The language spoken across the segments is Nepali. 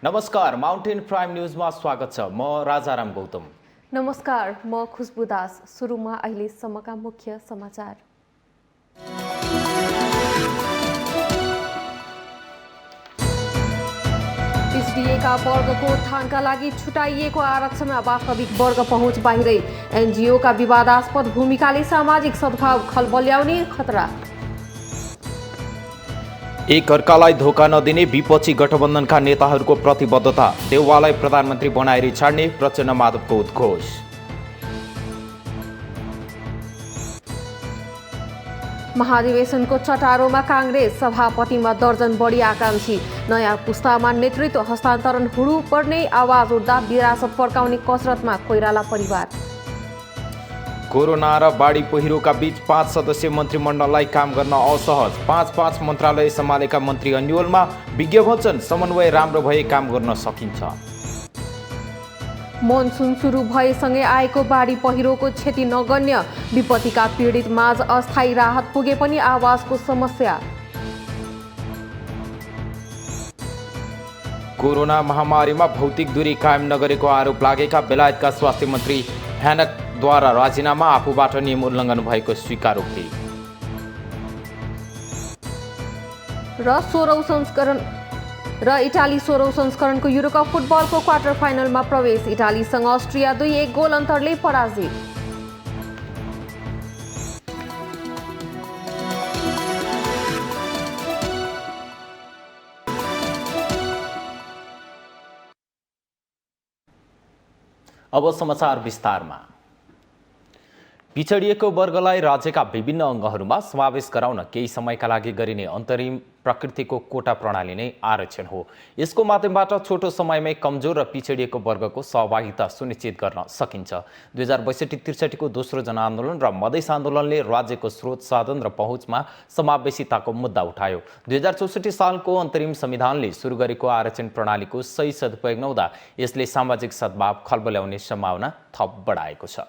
नमस्कार, माउन्टेन प्राइम न्यूजमा स्वागत छ। म राजाराम गौतम। नमस्कार, म खुशबु दास। सुरुमा अहिलेसम्मका मुख्य समाचार। एसडीएका वर्गको उत्थानका लागि छुटाइएको आरक्षणमा वास्तविक वर्ग पहुँच बाहिरै। एनजिओका विवादास्पद भूमिकाले सामाजिक सद्भाव खलबल्याउने खतरा। एकअर्कालाई धोका नदिने विपक्षी गठबन्धनका नेताहरूको प्रतिबद्धता। देउवालाई प्रधानमन्त्री बनाएर छाड्ने प्रचण्ड माधवको उद्घोष। महाधिवेशनको चटारोमा काङ्ग्रेस सभापतिमा दर्जन बढी आकांक्षी। नयाँ पुस्तामा नेतृत्व हस्तान्तरण हुनु पर्ने आवाज उठ्दा विरासत फर्काउने कसरतमा कोइराला परिवार। कोरोना र बाढी पहिरोका बीच 5 सदस्यीय मन्त्रीमण्डललाई काम गर्न असहज। 5 मन्त्रालय सम्हालेका मन्त्री अन्यलमा विज्ञ वचन, समन्वय राम्रो भए काम गर्न सकिन्छ। मनसुन सुरु भएसँगै आएको बाढी पहिरोको क्षति नगण्य। विपत्तिका पीडित माझ अस्थायी राहत पुगे पनि आवासको समस्या। कोरोना महामारीमा भौतिक दूरी कायम नगरेको आरोप लागेका बेलायतका स्वास्थ्य मन्त्री हैनकद्वारा राजीनामा, आफूबाट नियम उल्लङ्घन भएको स्वीकारोक्ति। र इटाली 16औं संस्करणको युरोकप फुटबलको क्वार्टर फाइनलमा प्रवेश। इटालीसँग अस्ट्रिया 2-1 गोल अन्तरले पराजित। अब समाचार विस्तारमा। पिछडिएको वर्गलाई राज्यका विभिन्न अङ्गहरूमा समावेश गराउन केही समयका लागि गरिने अन्तरिम प्रकृतिको कोटा प्रणाली नै आरक्षण हो। यसको माध्यमबाट छोटो समयमै कमजोर र पिछडिएको वर्गको सहभागिता सुनिश्चित गर्न सकिन्छ। 2062-63 को दोस्रो जनआन्दोलन र मधेस आन्दोलनले राज्यको स्रोत, साधन र पहुँचमा समावेशिताको मुद्दा उठायो। 2064 सालको अन्तरिम संविधानले सुरु गरेको आरक्षण प्रणालीको सही सदुपयोग नहुँदा यसले सामाजिक सद्भाव खलबल्याउने सम्भावना थप बढाएको छ।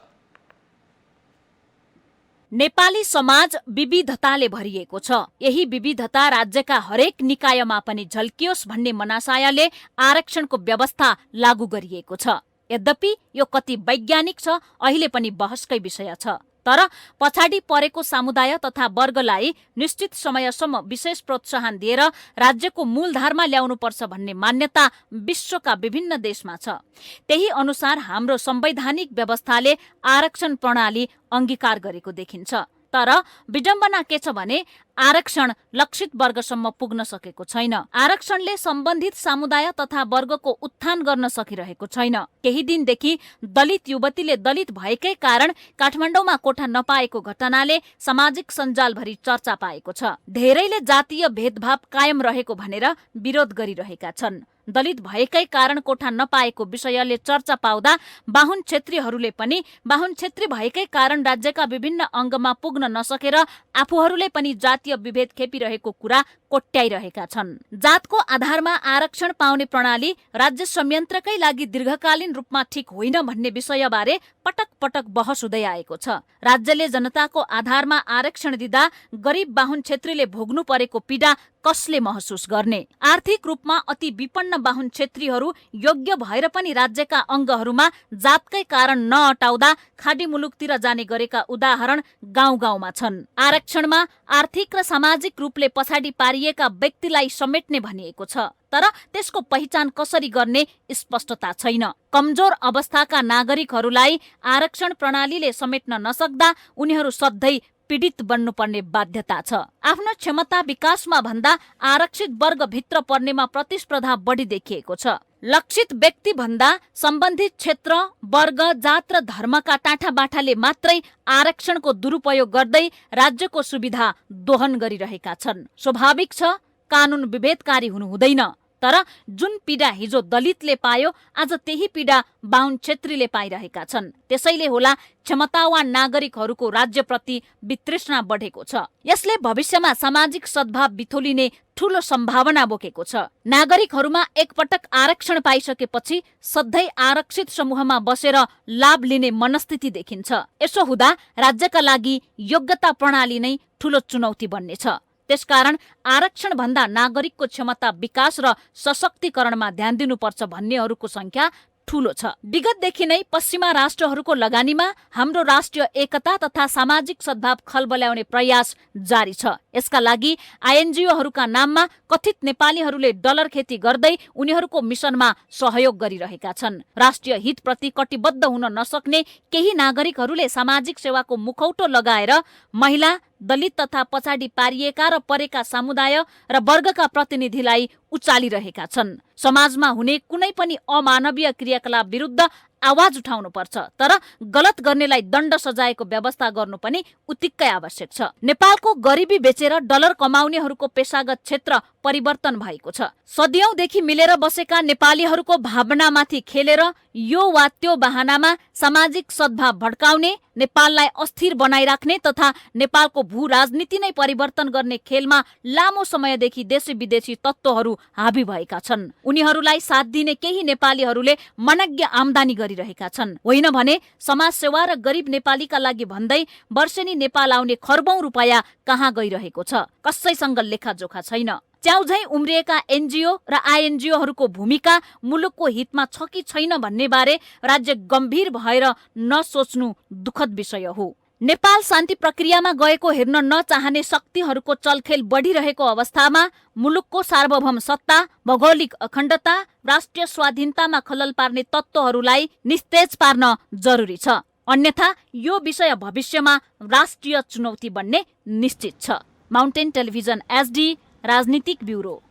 नेपाली समाज विविधताले भरिएको छ। यही विविधता राज्यका हरेक निकायमा पनि झल्कियोस् भन्ने मनासायले आरक्षणको व्यवस्था लागू गरिएको छ। यद्यपि यो कति वैज्ञानिक छ अहिले पनि बहसकै विषय छ। तर पछाडि परेको समुदाय तथा वर्गलाई निश्चित समयसम्म विशेष प्रोत्साहन दिएर राज्यको मूलधारमा ल्याउनुपर्छ भन्ने मान्यता विश्वका विभिन्न देशमा छ। त्यही अनुसार हाम्रो संवैधानिक व्यवस्थाले आरक्षण प्रणाली अंगीकार गरेको देखिन्छ। तर विडम्बना के छ भने आरक्षण लक्षित वर्गसम्म पुग्न सकेको छैन। आरक्षणले सम्बन्धित समुदाय तथा वर्गको उत्थान गर्न सकिरहेको छैन। केही दिनदेखि दलित युवतीले दलित भएकै कारण काठमाडौँमा कोठा नपाएको घटनाले सामाजिक सञ्जालभरि चर्चा पाएको छ। धेरैले जातीय भेदभाव कायम रहेको भनेर विरोध गरिरहेका छन्। दलित भएकै कारण कोठा नपाएको विषयले चर्चा पाउँदा बाहुन क्षेत्रीहरूले पनि बाहुन क्षेत्री भएकै कारण राज्यका विभिन्न अङ्गमा पुग्न नसकेर आफूहरूले पनि जातीय विभेद खेपिरहेको कुरा कोट्याइरहेका छन्। जातको आधारमा आरक्षण पाउने प्रणाली राज्य संयन्त्रकै लागि दीर्घकालीन रूपमा ठिक होइन भन्ने विषयबारे पटक पटक बहस हुँदै आएको छ। राज्यले जनताको आधारमा आरक्षण दिँदा गरिब बाहुन क्षेत्रीले भोग्नु परेको पीडा कसले महसुस गर्ने? आर्थिक रूपमा अति विपन्न बाहुन क्षेत्रीहरू योग्य भएर पनि राज्यका अङ्गहरूमा जातकै कारण नअटाउँदा खाडी मुलुकतिर जाने गरेका उदाहरण गाउँ गाउँमा छन्। आरक्षणमा आर्थिक र सामाजिक रूपले पछाडि पारिएका व्यक्तिलाई समेट्ने भनिएको छ। तर त्यसको पहिचान कसरी गर्ने स्पष्टता छैन। कमजोर अवस्थाका नागरिकहरूलाई आरक्षण प्रणालीले समेट्न नसक्दा उनीहरू सधैँ पीडित बन्नुपर्ने बाध्यता छ। आफ्नो क्षमता विकासमा भन्दा आरक्षित वर्गभित्र पर्नेमा प्रतिस्पर्धा बढी देखिएको छ। लक्षित व्यक्ति भन्दा सम्बन्धित क्षेत्र, वर्ग, जात र धर्मका टाँठाबाठाले मात्रै आरक्षणको दुरुपयोग गर्दै राज्यको सुविधा दोहन गरिरहेका छन्। स्वाभाविक छ कानुन विभेदकारी हुनु हुँदैन। तर जुन पीडा हिजो दलितले पायो आज त्यही पीडा बाहुन क्षेत्रीले पाइरहेका छन्। त्यसैले होला क्षमतावान नागरिकहरूको राज्यप्रति वितृष्णा बढेको छ। यसले भविष्यमा सामाजिक सद्भाव बिथोलिने ठूलो सम्भावना बोकेको छ। नागरिकहरूमा एकपटक आरक्षण पाइसकेपछि सधैँ आरक्षित समूहमा बसेर लाभ लिने मनस्थिति देखिन्छ। यसो हुँदा राज्यका लागि योग्यता प्रणाली नै ठूलो चुनौती बन्नेछ। त्यसकारण आरक्षण भन्दा नागरिकको क्षमता विकास र सशक्तिकरणमा ध्यान दिनुपर्छ भन्नेहरूको संख्या ठूलो छ। विगतदेखि नै पश्चिमा राष्ट्रहरूको लगानीमा हाम्रो राष्ट्रिय एकता तथा सामाजिक सद्भाव खलबल्याउने प्रयास जारी छ। यसका लागि आइएनजिओहरूका नाममा कथित नेपालीहरूले डलर खेती गर्दै उनीहरूको मिसनमा सहयोग गरिरहेका छन्। राष्ट्रिय हितप्रति कटिबद्ध हुन नसक्ने केही नागरिकहरूले सामाजिक सेवाको मुखौटो लगाएर महिला, दलित तथा पछाडि पारिएका र परेका समुदाय र वर्गका प्रतिनिधिलाई उचालिरहेका छन्। समाजमा हुने कुनै पनि अमानवीय क्रियाकलाप विरुद्ध आवाज उठाउनुपर्छ, तर गलत गर्नेलाई दण्ड सजायको व्यवस्था गर्नु पनि उत्तिकै आवश्यक छ। नेपालको गरिबी बेचेर डलर कमाउनेहरूको पेशागत क्षेत्र परिवर्तन भएको छ। सदियौंदेखि मिलेर बसेका नेपालीहरूको भावनामाथि खेलेर यो वा त्यो बहानामा सामाजिक सद्भाव भड्काउने, नेपाललाई अस्थिर बनाइराख्ने तथा नेपालको भू राजनीति नै परिवर्तन गर्ने खेलमा लामो समयदेखि देशी विदेशी तत्त्वहरू हाबी भएका छन्। उनीहरूलाई साथ दिने केही नेपालीहरूले मनज्ञ आम्दानी गरिरहेका छन्। होइन भने समाजसेवा र गरिब नेपालीका लागि भन्दै वर्षेनी नेपाल आउने खर्बौं रुपैयाँ कहाँ गइरहेको छ, कसैसँग लेखाजोखा छैन। च्याउझै उम्रिएका एनजिओ र आइएनजिओहरूको भूमिका मुलुकको हितमा छ कि छैन भन्ने बारे राज्य गम्भीर भएर नसोच्नु दुःखद विषय हो। नेपाल शान्ति प्रक्रियामा गएको हेर्न नचाहने शक्तिहरूको चलखेल बढिरहेको अवस्थामा मुलुकको सार्वभौम सत्ता, भौगोलिक अखण्डता, राष्ट्रिय स्वाधीनतामा खलल पार्ने तत्त्वहरूलाई निस्तेज पार्न जरुरी छ। अन्यथा यो विषय भविष्यमा राष्ट्रिय चुनौती बन्ने निश्चित छ। माउन्टेन टेलिभिजन एसडी राजनीतिक ब्युरो।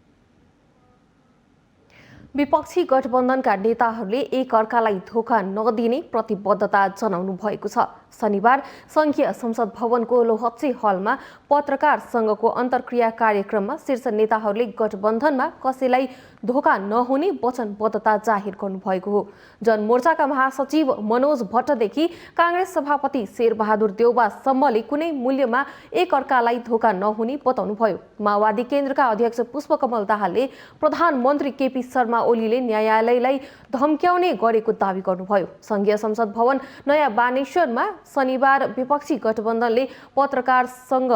विपक्षी गठबन्धनका नेताहरूले एक अर्कालाई धोका नदिने प्रतिबद्धता जनाउनु भएको छ। शनिबार संघीय संसद भवनको लोहच्चे हलमा पत्रकार संघको अन्तर्क्रिया कार्यक्रममा शीर्ष नेताहरूले गठबन्धनमा कसैलाई धोका नहुने वचनबद्धता जाहेर गर्नुभएको हो। जनमोर्चाका महासचिव मनोज भट्टदेखि कांग्रेस सभापति शेरबहादुर देउवासम्मले कुनै मूल्यमा एक अर्कालाई धोका नहुने बताउनुभयो। माओवादी केन्द्रका अध्यक्ष पुष्पकमल दाहालले प्रधानमन्त्री केपी शर्मा ओलीले न्यायालयलाई धम्क्याउने गरेको दावी गर्नुभयो। संघीय संसद भवन नयाँ बानेश्वरमा शनिबार विपक्षी गठबन्धनले पत्रकारसँग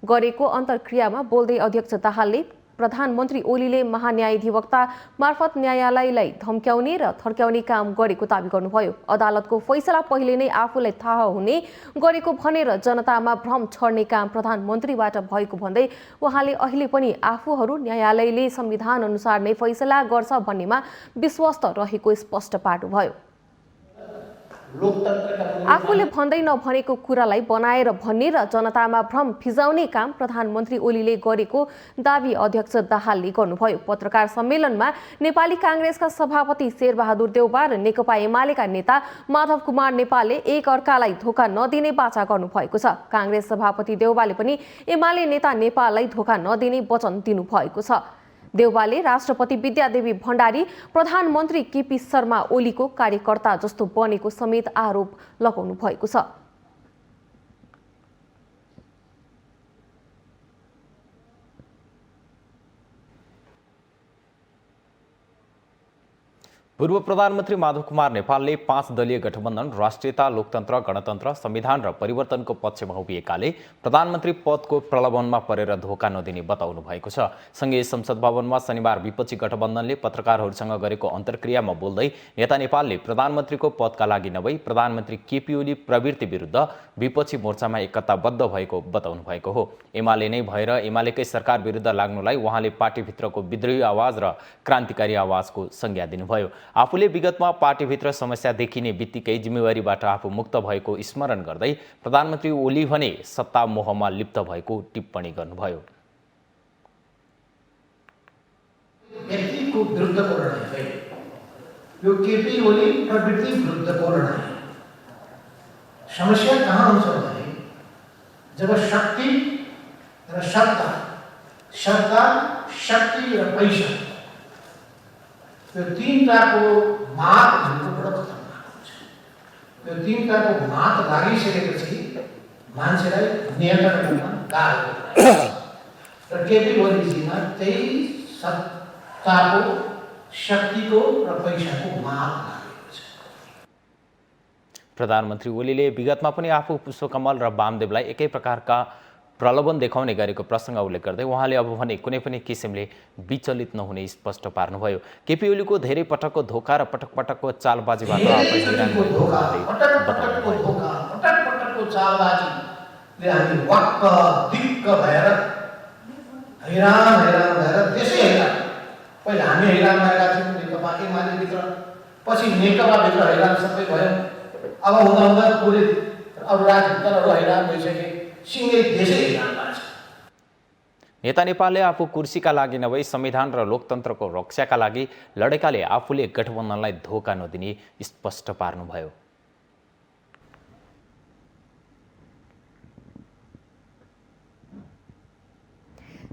गरेको अन्तर्क्रियामा बोल्दै अध्यक्ष दाहालले प्रधानमन्त्री ओलीले महान्यायाधिवक्ता मार्फत न्यायालयलाई धम्क्याउने र थर्क्याउने काम गरेको दावी गर्नुभयो। अदालतको फैसला पहिले नै आफूलाई थाहा हुने गरेको भनेर जनतामा भ्रम छर्ने काम प्रधानमन्त्रीबाट भएको भन्दै उहाँले अहिले पनि आफूहरू न्यायालयले संविधान अनुसार नै फैसला गर्छ भन्नेमा विश्वस्त रहेको स्पष्ट पार्नुभयो। आफूले भन्दै नभनेको कुरालाई बनाएर भन्ने र जनतामा भ्रम फिजाउने काम प्रधानमन्त्री ओलीले गरेको दावी अध्यक्ष दाहालले गर्नुभयो। पत्रकार सम्मेलनमा नेपाली कांग्रेसका सभापति शेरबहादुर देउवा र नेकपा एमालेका नेता माधव कुमार नेपालले एक अर्कालाई धोका नदिने बाचा गर्नुभएको छ। कांग्रेस सभापति देउवाले पनि एमाले नेता नेपाललाई धोका नदिने वचन दिनुभएको छ। देउवाले राष्ट्रपति विद्यादेवी भण्डारी प्रधानमन्त्री केपी शर्मा ओलीको कार्यकर्ता जस्तो बनेको समेत आरोप लगाउनु भएको छ। पूर्व प्रधानमन्त्री माधव कुमार नेपालले 5 दलीय गठबन्धन राष्ट्रियता, लोकतन्त्र, गणतन्त्र, संविधान र परिवर्तनको पक्षमा उभिएकाले प्रधानमन्त्री पदको प्रलोभनमा परेर धोका नदिने बताउनु भएको छ। संघीय संसद भवनमा शनिबार विपक्षी गठबन्धनले पत्रकारहरूसँग गरेको अन्तर्क्रियामा बोल्दै नेता नेपालले प्रधानमन्त्रीको पदका लागि नभई प्रधानमन्त्री केपी ओली प्रवृत्ति विरुद्ध विपक्षी मोर्चामा एकताबद्ध भएको बताउनु भएको हो। एमाले नै भएर एमालेकै सरकार विरुद्ध लाग्नुलाई उहाँले पार्टीभित्रको विद्रोही आवाज र क्रान्तिकारी आवाजको संज्ञा दिनुभयो। आफूले विगतमा पार्टीभित्र समस्या देखिने बित्तिकै जिम्मेवारीबाट आफू मुक्त भएको स्मरण गर्दै प्रधानमन्त्री ओली भने सत्ता मोहमा लिप्त भएको टिप्पणी गर्नुभयो। व्यक्तिको विरुद्धको लडाईँ होइन, यो केपी ओली प्रवृत्ति विरुद्धको लडाईँ। समस्या कहाँ हुन्छ भने जब शक्ति र सत्ता, शक्ति र पैसा, यो तीनटाको मात जुनको बडो खतरनाक हुन्छ। यो तीनटाको मात लागिसकेपछि मान्छेलाई नियन्त्रण गर्न गाह्रो हुन्छ। र केपी ओलीजीमा त्यही सत्ताको, शक्तिको र पैसाको मात लागेको छ। प्रधानमन्त्री ओलीले विगतमा पनि आफू पुष्पकमल र वामदेवलाई एकै प्रकारका प्रलोभन देखाउने गरेको प्रसङ्ग उल्लेख गर्दै उहाँले अब भने कुनै पनि किसिमले विचलित नहुने स्पष्ट पार्नुभयो। केपी ओलीको धेरै पटकको धोका र पटक पटकको चालबाजीबाट आफै हैरान भएको उहाँले बताउनुभयो। पटकको चालबाजीले हामी वाक्क दिक्क भएर हैरान भएर त्यसै हैरान। पहिला हामी हैरान भएका थियौँ नेकपा एमालेभित्र, पछि नेकपाभित्र हैरान सबै भयौँ। अब हुँदा हुँदा पुरै अरू राजनीतिक दलहरू हैरान भइसके, सिँगै देशै हैरान भएको छ। नेता नेपालले आफू कुर्सीका लागि नभई संविधान र लोकतन्त्रको रक्षाका लागि लडेकाले आफूले गठबन्धनलाई धोका नदिने स्पष्ट पार्नुभयो।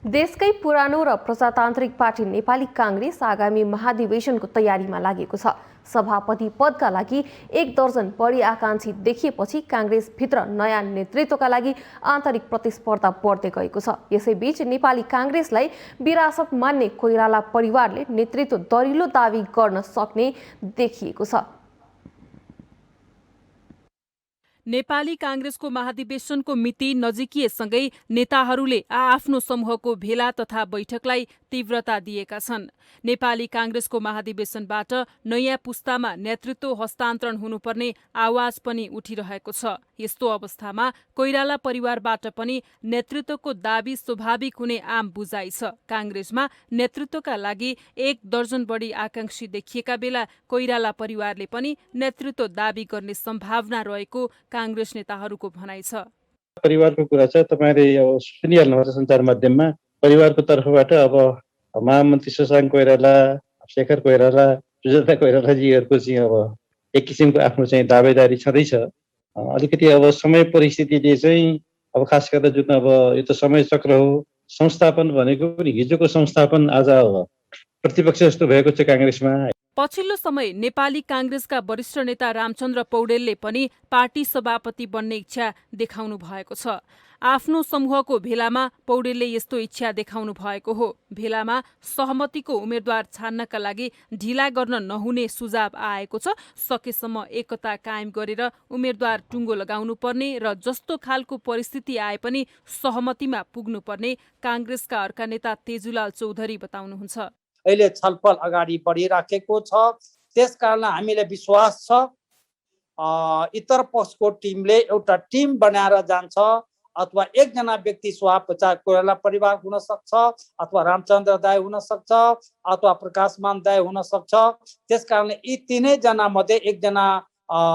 देशकै पुरानो र प्रजातान्त्रिक पार्टी नेपाली काङ्ग्रेस आगामी महाधिवेशनको तयारीमा लागेको छ। सभापति पदका लागि 1 दर्जन बढी आकाङ्क्षी देखिएपछि काङ्ग्रेसभित्र नयाँ नेतृत्वका लागि आन्तरिक प्रतिस्पर्धा बढ्दै गएको छ। यसैबीच नेपाली काङ्ग्रेसलाई विरासत मान्ने कोइराला परिवारले नेतृत्व दरिलो दावी गर्न सक्ने देखिएको छ। नेपाली काङ्ग्रेसको महाधिवेशनको मिति नजिकिएसँगै नेताहरूले आआफ्नो समूहको भेला तथा बैठकलाई तीव्रता दिएका छन्। नेपाली काङ्ग्रेसको महाधिवेशनबाट नयाँ पुस्तामा नेतृत्व हस्तान्तरण हुनुपर्ने आवाज पनि उठिरहेको छ। यस्तो अवस्थामा कोइराला परिवारबाट पनि नेतृत्वको दावी स्वाभाविक हुने आम बुझाइ छ। काङ्ग्रेसमा नेतृत्वका लागि 1 दर्जन बढी आकाङ्क्षी देखिएका बेला कोइराला परिवारले पनि नेतृत्व दावी गर्ने सम्भावना रहेको काङ्ग्रेस नेताहरूको भनाइ छ। परिवारको कुरा छ, तपाईँले अब सुनिहाल्नुभएको सञ्चार माध्यममा परिवारको तर्फबाट अब महामन्त्री शशाङ्क कोइराला, शेखर कोइराला, सुजाता कोइरालाजीहरूको चाहिँ अब एक किसिमको आफ्नो चाहिँ दावेदारी छँदैछ। अलिकति अब समय परिस्थितिले चाहिँ अब खास गरेर जुन अब यो त समय चक्र हो, संस्थापन भनेको पनि हिजोको संस्थापन आज अब प्रतिपक्ष जस्तो भएको छ काङ्ग्रेसमा। पछिल्लो समय नेपाली काङ्ग्रेसका वरिष्ठ नेता रामचन्द्र पौडेलले पनि पार्टी सभापति बन्ने इच्छा देखाउनु भएको छ। आफ्नो समूहको भेलामा पौडेलले यस्तो इच्छा देखाउनु भएको हो। भेलामा सहमतिको उम्मेद्वार छान्नका लागि ढिला गर्न नहुने सुझाव आएको छ। सकेसम्म एकता कायम गरेर उम्मेद्वार टुङ्गो लगाउनु पर्ने र जस्तो खालको परिस्थिति आए पनि सहमतिमा पुग्नुपर्ने काङ्ग्रेसका अर्का नेता तेजुलाल चौधरी बताउनुहुन्छ। अहिले छलफल अगाडि बढिराखेको छ, त्यसकारण हामीलाई विश्वास छ इतर पक्षको टिमले एउटा टिम बनाएर जान्छ। अथवा एकजना व्यक्ति सभापति कोइराला परिवार हुन सक्छ, अथवा रामचन्द्र दाई हुन सक्छ, अथवा प्रकाशमान दाई हुन सक्छ। त्यसकारणले यी तीनै जना मध्ये एकजना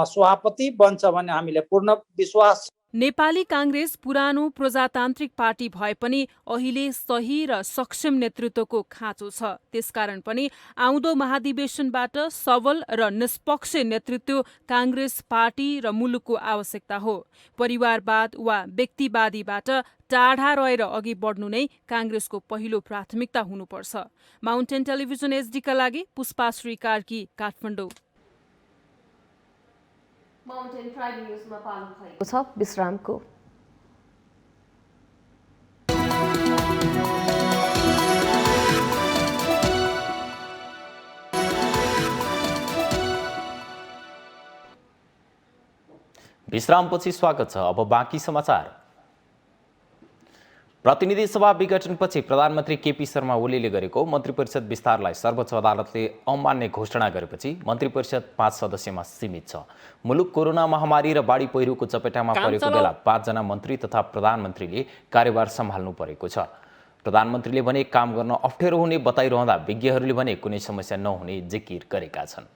सभापति बन्छ भन्ने हामीलाई पूर्ण विश्वास छ। नेपाली काङ्ग्रेस पुरानो प्रजातान्त्रिक पार्टी भए पनि अहिले सही र सक्षम नेतृत्वको खाँचो छ। त्यसकारण पनि आउँदो महाधिवेशनबाट सबल र निष्पक्ष नेतृत्व काङ्ग्रेस पार्टी र मुलुकको आवश्यकता हो। परिवारवाद वा व्यक्तिवादीबाट टाढा रहेर अघि बढ्नु नै काङ्ग्रेसको पहिलो प्राथमिकता हुनुपर्छ। माउन्टेन टेलिभिजन एचडीका लागि पुष्पाश्री कार्की, काठमाडौँ। माउन्टेन प्राइम न्युजमा पाल्नु भएको छ विश्रामको। विश्रामपछि स्वागत छ। अब बाँकी समाचार। प्रतिनिधि सभा विघटनपछि प्रधानमन्त्री केपी शर्मा ओलीले गरेको मन्त्री परिषद विस्तारलाई सर्वोच्च अदालतले अमान्य घोषणा गरेपछि मन्त्री परिषद 5 सदस्यमा सीमित छ। मुलुक कोरोना महामारी र बाढी पहिरोको चपेटामा परेको बेला 5 जना मन्त्री तथा प्रधानमन्त्रीले कार्यभार सम्हाल्नु परेको छ। प्रधानमन्त्रीले भने काम गर्न अप्ठ्यारो हुने बताइरहँदा विज्ञहरूले भने कुनै समस्या नहुने जिकिर गरेका छन्।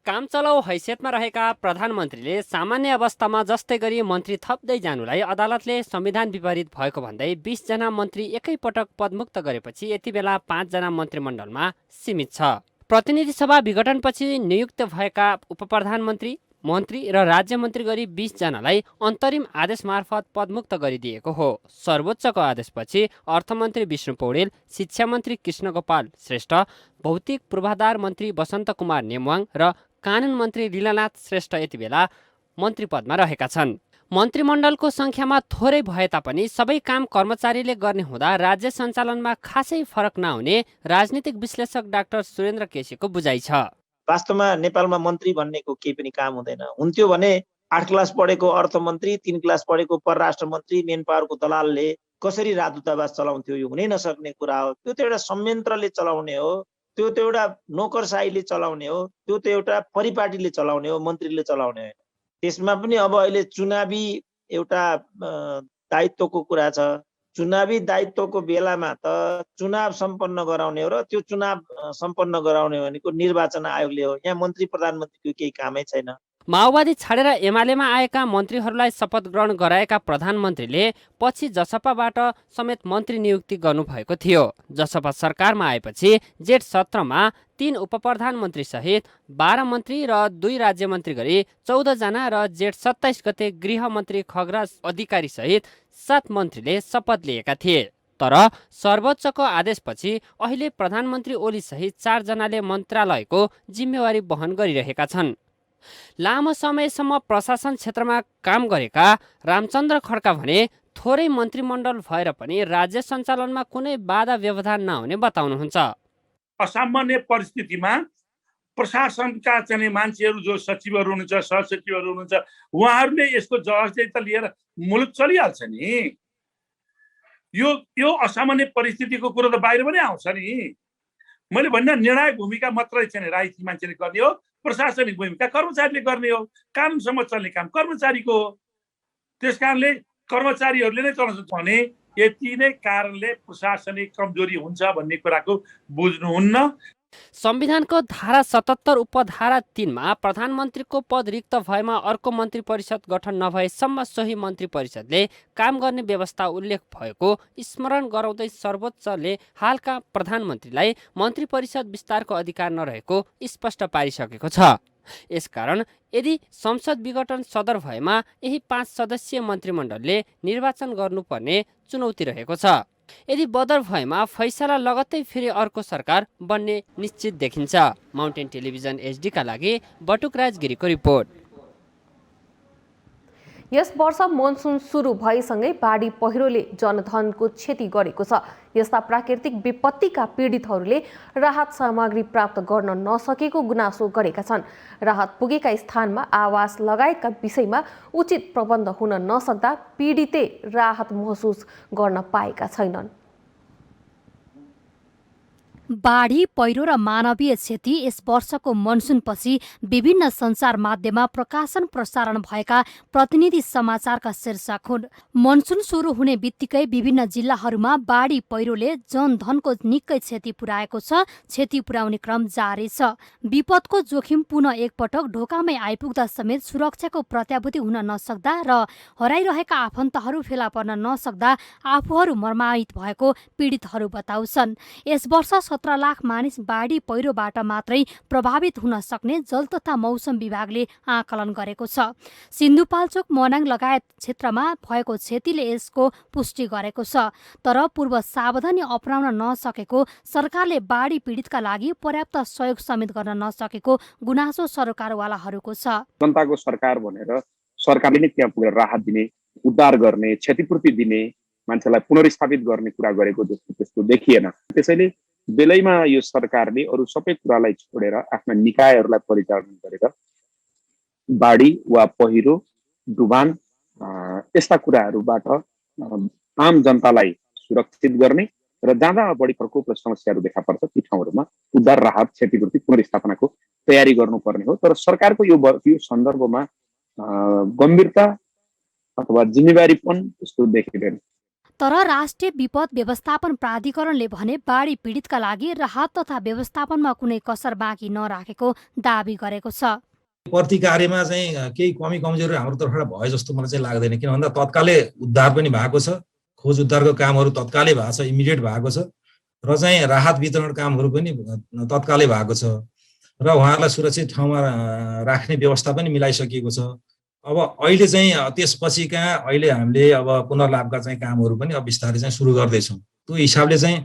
काम चलाउ हैसियतमा रहेका प्रधानमन्त्रीले सामान्य अवस्थामा जस्तै गरी मन्त्री थप्दै जानुलाई अदालतले संविधान विपरीत भएको भन्दै 20 जना मन्त्री एकैपटक पदमुक्त गरेपछि यति बेला 5 जना मन्त्रीमण्डलमा सीमित छ। प्रतिनिधि सभा विघटनपछि नियुक्त भएका उपप्रधानमन्त्री, मन्त्री र राज्य मन्त्री गरी 20 जनालाई अन्तरिम आदेश मार्फत पदमुक्त गरिदिएको हो। सर्वोच्चको आदेशपछि अर्थमन्त्री विष्णु पौडेल, शिक्षा मन्त्री कृष्णगोपाल श्रेष्ठ, भौतिक पूर्वाधार मन्त्री वसन्त कुमार नेमवाङ र कानुन मन्त्री लीलानाथ श्रेष्ठ यति बेला मन्त्री पदमा रहेका छन्। मन्त्रीमण्डलको संख्यामा थोरै भए तापनि सबै काम कर्मचारीले गर्ने हुँदा राज्य सञ्चालनमा खासै फरक नहुने राजनीतिक विश्लेषक डाक्टर सुरेन्द्र केसीको बुझाइ छ। वास्तवमा नेपालमा मन्त्री भन्नेको केही पनि काम हुँदैन। हुन्थ्यो भने 8 क्लास पढेको अर्थमन्त्री, 3 क्लास पढेको परराष्ट्र मन्त्री, मेन पावरको दलालले कसरी राजदूतावास चलाउँथ्यो यो हुनै नसक्ने कुरा हो। त्यो त एउटा संयन्त्रले चलाउने हो, त्यो त एउटा नोकरशाहीले चलाउने हो, त्यो त एउटा परिपाटीले चलाउने हो, मन्त्रीले चलाउने होइन। त्यसमा पनि अब अहिले चुनावी एउटा दायित्वको कुरा छ। चुनावी दायित्वको बेलामा त चुनाव सम्पन्न गराउने हो र त्यो चुनाव सम्पन्न गराउने भनेको निर्वाचन आयोगले हो। यहाँ मन्त्री प्रधानमन्त्रीको केही कामै छैन। माओवादी छाडेर एमालेमा आएका मन्त्रीहरूलाई शपथ ग्रहण गराएका प्रधानमन्त्रीले पछि जसपाबाट समेत मन्त्री नियुक्ति गर्नुभएको थियो। जसपा सरकारमा आएपछि जेठ 17मा 3 उपप्रधानमन्त्री सहित 12 मन्त्री र 2 राज्यमन्त्री गरी 14 जना र जेठ 27 गते गृहमन्त्री खगराज अधिकारी सहित 7 मन्त्रीले शपथ लिएका थिए। तर सर्वोच्चको आदेशपछि अहिले प्रधानमन्त्री ओली सहित 4 जनाले मन्त्रालयको जिम्मेवारी वहन गरिरहेका छन्। लामो समयसम्म प्रशासन क्षेत्रमा काम गरेका रामचन्द्र खड्का भने थोरै मन्त्रीमण्डल भएर पनि राज्य सञ्चालनमा कुनै बाधा व्यवधान नहुने बताउनुहुन्छ। असामान्य परिस्थितिमा प्रशासनका चाहिँ मान्छेहरू जो सचिवहरू हुनुहुन्छ, सहसचिवहरू हुनुहुन्छ, उहाँहरूले यसको जवाबदेही लिएर मुलुक चलिहाल्छ नि। यो असामान्य परिस्थितिको कुरो त बाहिर पनि आउँछ नि। मैले भन्दा निर्णायक भूमिका मात्रै चाहिँ राजनीतिक मान्छेले गर्ने हो, प्रशासनिक भूमिका कर्मचारीले गर्ने हो। कानुनसम्म चल्ने काम कर्मचारीको हो। त्यस कारणले कर्मचारीहरूले नै चलाउँछ भने यति नै कारणले प्रशासनिक कमजोरी हुन्छ भन्ने कुराको बुझ्नुहुन्न। संविधानको धारा 77 उपधारा 3मा प्रधानमन्त्रीको पद रिक्त भएमा अर्को मन्त्री परिषद गठन नभएसम्म सोही मन्त्री परिषदले काम गर्ने व्यवस्था उल्लेख भएको स्मरण गराउँदै सर्वोच्चले हालका प्रधानमन्त्रीलाई मन्त्री परिषद विस्तारको अधिकार नरहेको स्पष्ट पारिसकेको छ। यसकारण यदि संसद विघटन सदर भएमा यही 5 सदस्यीय मन्त्रीमण्डलले निर्वाचन गर्नुपर्ने चुनौती रहेको छ। यदि बदर भएमा फैसला लगत्तै फेरि अर्को सरकार बन्ने निश्चित देखिन्छ। माउन्टेन टेलिभिजन एचडीका लागि बटुक राजगिरीको रिपोर्ट। यस वर्ष मनसुन सुरु भएसँगै बाढी पहिरोले जनधनको क्षति गरेको छ। यस्ता प्राकृतिक विपत्तिका पीडितहरूले राहत सामग्री प्राप्त गर्न नसकेको गुनासो गरेका छन्। राहत पुगेका स्थानमा आवास लगायतका विषयमा उचित प्रबन्ध हुन नसक्दा पीडितले राहत महसुस गर्न पाएका छैनन्। बाढी पहिरो र मानवीय क्षति यस वर्षको मनसुनपछि विभिन्न सञ्चार माध्यममा प्रकाशन प्रसारण भएका प्रतिनिधि समाचारका शीर्षक हुन्। मनसुन सुरु हुने बित्तिकै विभिन्न जिल्लाहरूमा बाढी पहिरोले जनधनको निकै क्षति पुर्याएको छ। क्षति पुर्याउने क्रम जारी छ। विपदको जोखिम पुनः एकपटक ढोकामै आइपुग्दा समेत सुरक्षाको प्रत्याभूति हुन नसक्दा र हराइरहेका आफन्तहरू फेला पर्न नसक्दा आफूहरू मर्माहित भएको पीडितहरू बताउँछन्। यस वर्ष 17 लाख मानिस बाढी पहिरोबाट मात्रै प्रभावित हुन सक्ने जल तथा मौसम विभागले आकलन गरेको छ। सिन्धुपाल्चोक, मनाङ लगायत क्षेत्रमा भएको क्षतिले यसको पुष्टि गरेको छ। तर पूर्व सावधानी अपनाउन नसकेको, सरकारले बाढी पीडितका लागि पर्याप्त सहयोग समेत गर्न नसकेको गुनासो सरकारवालाहरूको छ। जनताको सरकार भनेर सरकारले नै त्यहाँ पुगेर राहत दिने, उद्धार गर्ने, क्षतिपूर्ति दिने, मान्छेलाई पुनर्स्थापित गर्ने कुरा गरेको जस्तो त्यस्तो देखिएन। त्यसैले बेलैमा यो सरकारले अरू सबै कुरालाई छोडेर आफ्ना निकायहरूलाई परिचालन गरेर बाढी वा पहिरो, डुबान यस्ता कुराहरूबाट आम जनतालाई सुरक्षित गर्ने र जहाँ बढी प्रकोप र समस्याहरू देखा पर्छ ती ठाउँहरूमा उद्धार, राहत, क्षतिपूर्ति, पुनर्स्थापनाको तयारी गर्नुपर्ने हो। तर सरकारको यो सन्दर्भमा गम्भीरता अथवा जिम्मेवारीपन त्यस्तो देखिँदैन। तर राष्ट्रिय विपद व्यवस्थापन प्राधिकरणले भने बाढी पीडितका लागि राहत तथा व्यवस्थापनमा कुनै कसर बाँकी नराखेको दावी गरेको छ। प्रति कार्यमा चाहिँ केही कमी कमजोरी हाम्रो तर्फबाट भयो जस्तो मलाई चाहिँ लाग्दैन। किन भन्दा तत्कालै उद्धार पनि भएको छ, खोज उद्धारको कामहरू तत्कालै भएको छ, इमिडिएट भएको छ र चाहिँ राहत वितरण कामहरू पनि तत्कालै भएको छ र उहाँहरूलाई सुरक्षित ठाउँमा राख्ने व्यवस्था पनि मिलाइसकिएको छ। अब अहिले चाहिँ त्यसपछि कहाँ अहिले हामीले अब पुनर्लाभका चाहिँ कामहरू पनि अब बिस्तारै चाहिँ सुरु गर्दैछौँ। त्यो हिसाबले चाहिँ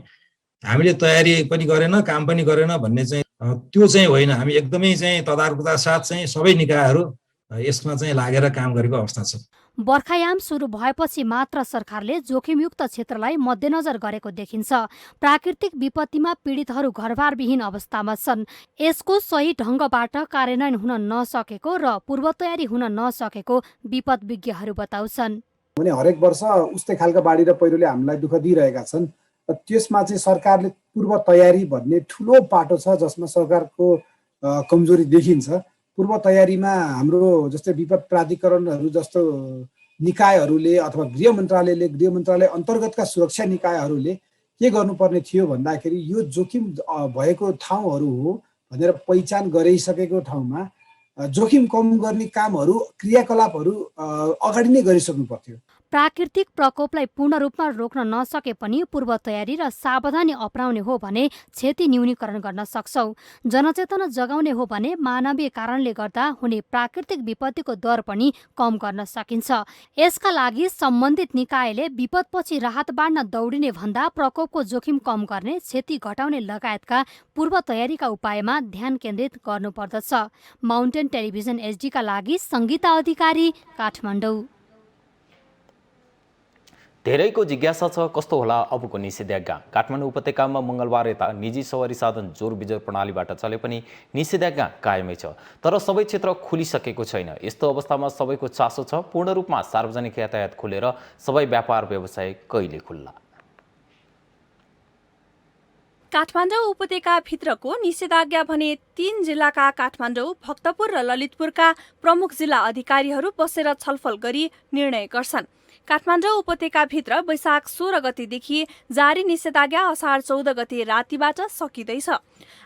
हामीले तयारी पनि गरेन, काम पनि गरेन भन्ने चाहिँ त्यो चाहिँ होइन। हामी एकदमै चाहिँ तदारुकता साथ चाहिँ सबै निकायहरू यसमा चाहिँ लागेर काम गरेको अवस्था छ। बर्खायाम सुरु भएपछि मात्र सरकारले जोखिमयुक्त क्षेत्रलाई मध्यनजर गरेको देखिन्छ। प्राकृतिक विपत्तिमा पीडितहरू घरबारविहीन अवस्थामा छन्। यसको सही ढङ्गबाट कार्यान्वयन हुन नसकेको र पूर्वतयारी हुन नसकेको विपद विज्ञहरू बताउँछन्। भने हरेक वर्ष उस्तै खालका बाढी र पहिरोले हामीलाई दुःख दिइरहेका छन्। त्यसमा चाहिँ सरकारले पूर्व तयारी भन्ने ठुलो पाटो छ जसमा सरकारको कमजोरी देखिन्छ। पूर्व तयारीमा हाम्रो जस्तै विपद प्राधिकरणहरू जस्तो निकायहरूले अथवा गृह मन्त्रालय अन्तर्गतका सुरक्षा निकायहरूले के गर्नुपर्ने थियो भन्दाखेरि यो जोखिम भएको ठाउँहरू हो भनेर पहिचान गरिसकेको ठाउँमा जोखिम कम गर्ने कामहरू क्रियाकलापहरू अगाडि नै गरिसक्नु पर्थ्यो। प्राकृतिक प्रकोपलाई पूर्ण रूपमा रोक्न नसके पनि पूर्व तयारी र सावधानी अपनाउने हो भने क्षति न्यूनीकरण गर्न सक्छौं। जनचेतना जगाउने हो भने मानवीय कारणले गर्दा हुने प्राकृतिक विपत्तिको दर पनि कम गर्न सकिन्छ। यसका लागि सम्बन्धित निकायले विपदपछि राहत बाँड्न दौडिने भन्दा प्रकोपको जोखिम कम गर्ने, क्षति घटाउने लगायतका पूर्व तयारीका उपायमा ध्यान केन्द्रित गर्नुपर्दछ। माउन्टेन टेलिभिजन एचडीका लागि सङ्गीता अधिकारी, काठमाडौँ। धेरैको जिज्ञासा छ कस्तो होला अबको निषेधाज्ञा। काठमाडौँ उपत्यकामा मङ्गलबार यता निजी सवारी साधन जोर बिजोर प्रणालीबाट चले पनि निषेधाज्ञा कायमै छ, तर सबै क्षेत्र खुलिसकेको छैन। यस्तो अवस्थामा सबैको चासो छ पूर्ण रूपमा सार्वजनिक यातायात खुलेर सबै व्यापार व्यवसाय कहिले खुल्ला। काठमाडौँ उपत्यकाभित्रको निषेधाज्ञा भने 3 जिल्लाका काठमाडौँ, भक्तपुर र ललितपुरका प्रमुख जिल्ला अधिकारीहरू बसेर छलफल गरी निर्णय गर्छन्। काठमाडौँ उपत्यकाभित्र वैशाख 16 गतेदेखि जारी निषेधाज्ञा असार 14 गते रातिबाट सकिँदैछ।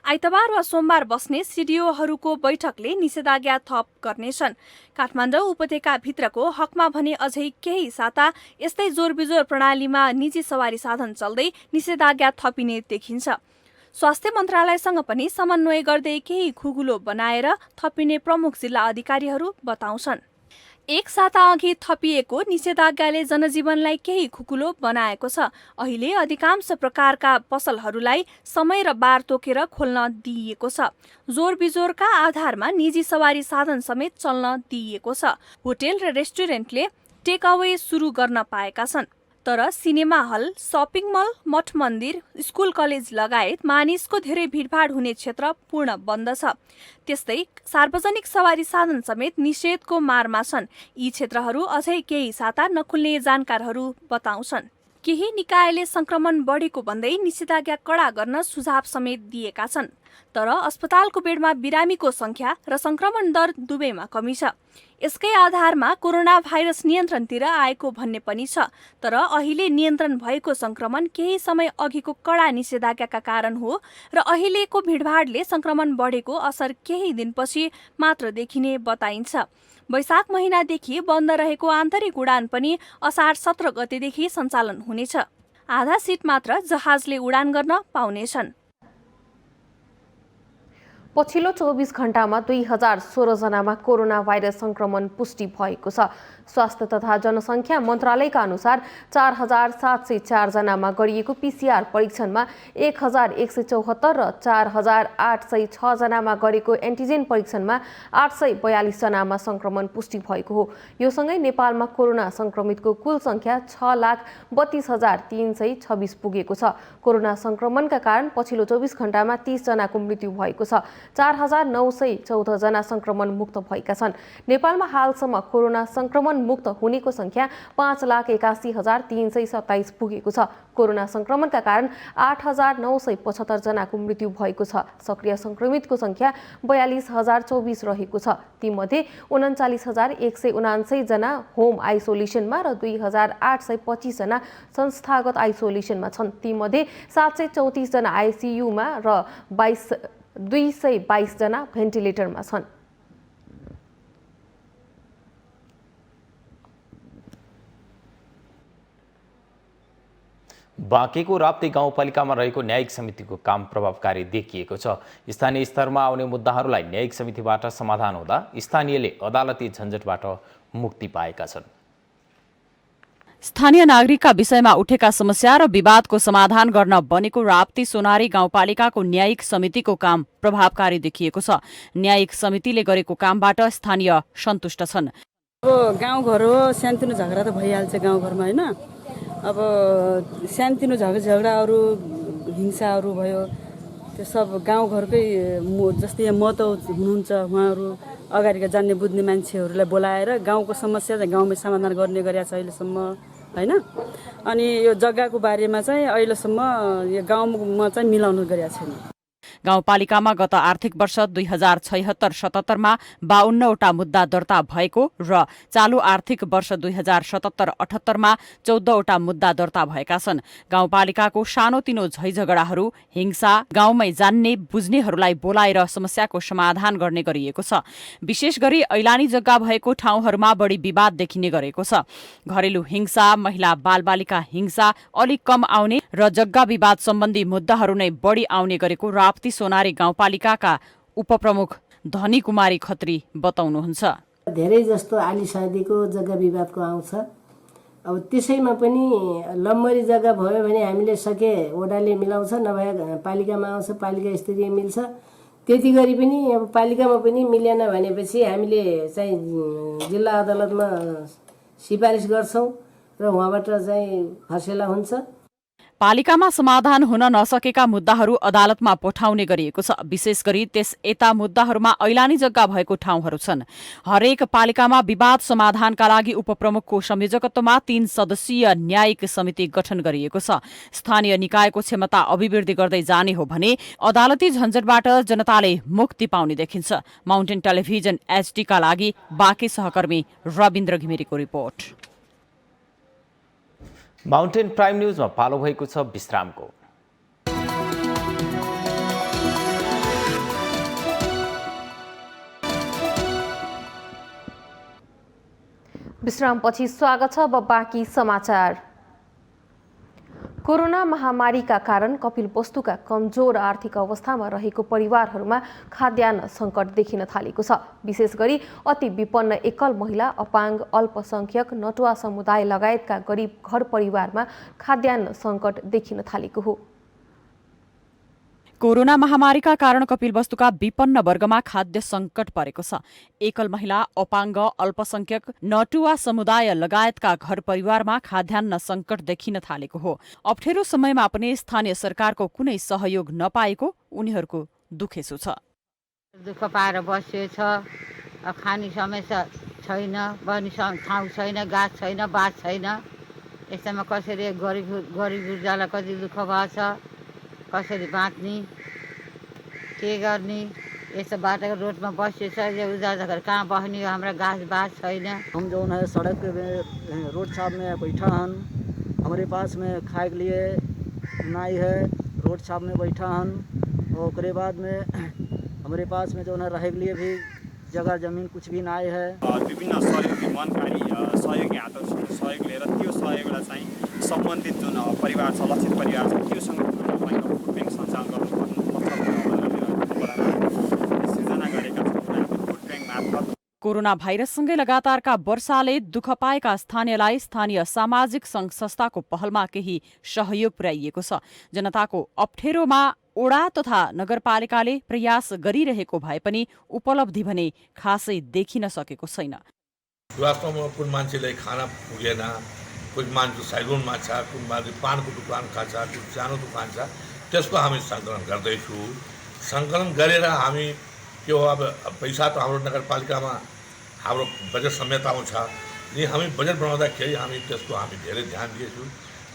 आइतबार वा सोमबार बस्ने सिडिओहरूको बैठकले निषेधाज्ञा थप गर्नेछन्। काठमाडौँ उपत्यकाभित्रको हकमा भने अझै केही साता यस्तै जोरबिजोर प्रणालीमा निजी सवारी साधन चल्दै निषेधाज्ञा थपिने देखिन्छ। स्वास्थ्य मन्त्रालयसँग पनि समन्वय गर्दै केही खुकुलो बनाएर थपिने प्रमुख जिल्ला अधिकारीहरू बताउँछन्। एक साता अघि थपिएको निषेधाज्ञाले जनजीवनलाई केही खुकुलो बनाएको छ। अहिले अधिकांश प्रकारका पसलहरूलाई समय र बार तोकेर खोल्न दिइएको छ। जोर बिजोरका आधारमा निजी सवारी साधन समेत चल्न दिइएको छ। होटेल र रेस्टुरेन्टले टेक अवे सुरु गर्न पाएका छन्, तर सिनेमा हल, सपिङ मल, मठ मन्दिर, स्कुल कलेज लगायत मानिसको धेरै भिडभाड हुने क्षेत्र पूर्ण बन्द छ। त्यस्तै सार्वजनिक सवारी साधन समेत निषेधको मारमा छन्। यी क्षेत्रहरू अझै केही साता नखुल्ने जानकारहरू बताउँछन्। केही निकायले संक्रमण बढेको भन्दै निषेधाज्ञा कडा गर्न सुझाव समेत दिएका छन्, तर अस्पतालको बेडमा बिरामीको संख्या र संक्रमण दर दुवैमा कमी छ। यसकै आधारमा कोरोना भाइरस नियन्त्रणतिर आएको भन्ने पनि छ, तर अहिले नियन्त्रण भएको संक्रमण केही समय अघिको कडा निषेधाज्ञाका कारण हो र अहिलेको भिडभाडले संक्रमण बढेको असर केही दिनपछि मात्र देखिने बताइन्छ। वैशाख महिनादेखि बन्द रहेको आन्तरिक उडान पनि असार 17 गतेदेखि सञ्चालन हुनेछ। आधा सिट मात्र जहाजले उडान गर्न पाउनेछन्। पछिल्लो 24 घण्टामा 2016 जनामा कोरोना भाइरस संक्रमण पुष्टि भएको छ। स्वास्थ्य तथा जनसङ्ख्या मन्त्रालयका अनुसार 4704 जनामा गरिएको पीसीआर परीक्षणमा 1174 र 4806 जनामा गरेको एन्टिजेन परीक्षणमा 842 जनामा संक्रमण पुष्टि भएको हो। यो सँगै नेपालमा कोरोना संक्रमितको कुल संख्या 6,32,326 पुगेको छ। कोरोना संक्रमणका कारण पछिल्लो 24 घण्टामा 30 जनाको मृत्यु भएको छ। 4914 जना संक्रमण मुक्त भएका छन्। नेपालमा हालसम्म कोरोना संक्रमण मुक्त हुनेको संख्या 5,81,327 पुगेको छ। कोरोना संक्रमणका कारण 8,975 जनाको मृत्यु भएको छ। सक्रिय संक्रमितको संख्या 42,024 रहेको छ। तीमध्ये 39,179 जना होम आइसोलेसनमा र 2,825 जना संस्थागत आइसोलेसनमा छन्। तीमध्ये 734 जना आइसियुमा र 222 जना भेन्टिलेटरमा छन्। बाँकेको राप्ती गाउँपालिकामा रहेको न्यायिक समितिको काम प्रभावकारी देखिएको छ। स्थानीय स्तरमा आउने मुद्दाहरूलाई न्यायिक समितिबाट समाधान हुँदा स्थानीयले अदालती झन्झटबाट मुक्ति पाएका छन्। स्थानीय नागरिकका विषयमा उठेका समस्या र विवादको समाधान गर्न बनेको राप्ती सोनारी गाउँपालिकाको न्यायिक समितिको काम प्रभावकारी देखिएको छ। न्यायिक समितिले गरेको कामबाट स्थानीय सन्तुष्ट छन्। अब गाउँघर हो, सानोतिनो झगडा त भइहाल्छ गाउँघरमा होइन। अब सानोतिनो झगडाहरू हिंसाहरू भयो, त्यो सब गाउँघरकै जस्तै यहाँ महतो हुनुहुन्छ, उहाँहरू अगाडिका जान्ने बुझ्ने मान्छेहरूलाई बोलाएर गाउँको समस्या चाहिँ गाउँमै समाधान गर्ने गरेका छ अहिलेसम्म होइन। अनि यो जग्गाको बारेमा चाहिँ अहिलेसम्म यो गाउँमा चाहिँ मिलाउनु गरेका छैन। गाउँपालिकामा गत आर्थिक वर्ष 2076-77मा 52वटा मुद्दा दर्ता भएको र चालु आर्थिक वर्ष 2077-78मा 14वटा मुद्दा दर्ता भएका छन्। गाउँपालिकाको सानोतिनो झैझगडाहरू हिंसा गाउँमै जान्ने बुझ्नेहरूलाई बोलाएर समस्याको समाधान गर्ने गरिएको छ। विशेष गरी ऐलानी जग्गा भएको ठाउँहरूमा बढी विवाद देखिने गरेको छ। घरेलु हिंसा, महिला बालबालिका हिंसा अलिक कम आउने र जग्गा विवाद सम्बन्धी मुद्दाहरू नै बढी आउने गरेको राप्ती सोनारी गाउँपालिकाका उपप्रमुख धनी कुमारी खत्री बताउनुहुन्छ। धेरै जस्तो आलिसादीको जग्गा विवादको आउँछ। अब त्यसैमा पनि लम्बरी जग्गा भयो भने हामीले सके वडाले मिलाउँछ, नभए पालिकामा आउँछ, पालिका स्तरीय मिल्छ। त्यति गरी पनि अब पालिकामा पनि मिलेन भनेपछि हामीले चाहिँ जिल्ला अदालतमा सिफारिस गर्छौँ र उहाँबाट चाहिँ फैसला हुन्छ। पालिकामा समाधान हुन नसकेका मुद्दाहरू अदालतमा पठाउने गरिएको छ। विशेष गरी त्यस यता मुद्दाहरूमा ऐलानी जग्गा भएको ठाउँहरू छन्। हरेक पालिकामा विवाद समाधानका लागि उपप्रमुखको संयोजकत्वमा 3 सदस्यीय न्यायिक समिति गठन गरिएको छ। स्थानीय निकायको क्षमता अभिवृद्धि गर्दै जाने हो भने अदालती झन्झटबाट जनताले मुक्ति पाउने देखिन्छ। माउन्टेन टेलिभिजन HD का लागि बाँकी सहकर्मी रविन्द्र घिमिरेको रिपोर्ट। माउन्टेन प्राइम न्यूजमा पालो भएको छ विश्रामको। विश्रामपछि स्वागत छ। अब बाँकी समाचार। कोरोना महामारीका कारण कपिलवस्तुका कमजोर आर्थिक अवस्थामा रहेको परिवारहरूमा खाद्यान्न सङ्कट देखिन थालेको छ। विशेष गरी अति विपन्न एकल महिला, अपाङ्ग, अल्पसङ्ख्यक, नटुवा समुदाय लगायतका गरिब घर परिवारमा खाद्यान्न सङ्कट देखिन थालेको हो। कोरोना महामारीका कारण कपिलवस्तुका विपन्न वर्गमा खाद्य सङ्कट परेको छ। एकल महिला, अपाङ्ग, अल्पसङ्ख्यक, नटुवा समुदाय लगायतका घर परिवारमा खाद्यान्न सङ्कट देखिन थालेको हो। अप्ठ्यारो समयमा पनि स्थानीय सरकारको कुनै सहयोग नपाएको उनीहरूको दुखेसो छ। दुःख पाएर बसिएको छ। खाने समस्या छैन, बस्ने ठाउँ छैन, गाछ छैन, बास छैन। यस्तोमा कसरी गरिब गुर्जालाई कति दुःख भएको छ, कसरी बाँच्ने, के गर्ने। यस्तो बाटोको रोडमा बसिएको छ, ये उजागर कहाँ बस्ने हो, हमारा घास बास छैन। हम जो है सड़क पे रोड साहब में बैठा हन, हमारे पास में खाए के लिए नाई है, रोड साहब में बैठा हन। और उसके बाद में हमारे पास में जो है रहे के लिए भी जगह जमीन कुछ भी नाई है। विभिन्न सहयोगी मनकारी सहयोगी हातहरूसँग सहयोग लिएर त्यो सहयोगलाई चाहिँ सम्बन्धित जुन परिवार छ, लक्षित परिवार छ, त्योसँग फुड ब्याङ्क सञ्चालन गर्नुपर्ने सृजना गरेका छौँ फुड ब्याङ्क मार्फत। कोरोना भाइरससँगै लगातारका वर्षाले दुःख पाएका स्थानीयलाई स्थानीय सामाजिक सङ्घ संस्थाको पहलमा केही सहयोग पुर्याइएको छ। जनताको अप्ठ्यारोमा ओडा तथा नगरपालिकाले प्रयास गरिरहेको भए पनि उपलब्धि भने खासै देखिन सकेको छैन। वास्तवमा कुन मान्छेलाई खाना पुगेन, कुन मान्छे साइलोनमा छ, कुन मान्छे पानको दुकान छ, कुन सानो दुकान छ, त्यसको हामी सङ्कलन गर्दैछु। सङ्कलन गरेर हामी के हो, अब पैसा त हाम्रो नगरपालिकामा हाम्रो बजेट समेत आउँछ। अनि हामी बजेट बनाउँदाखेरि हामी त्यसको हामी धेरै ध्यान दिएछौँ,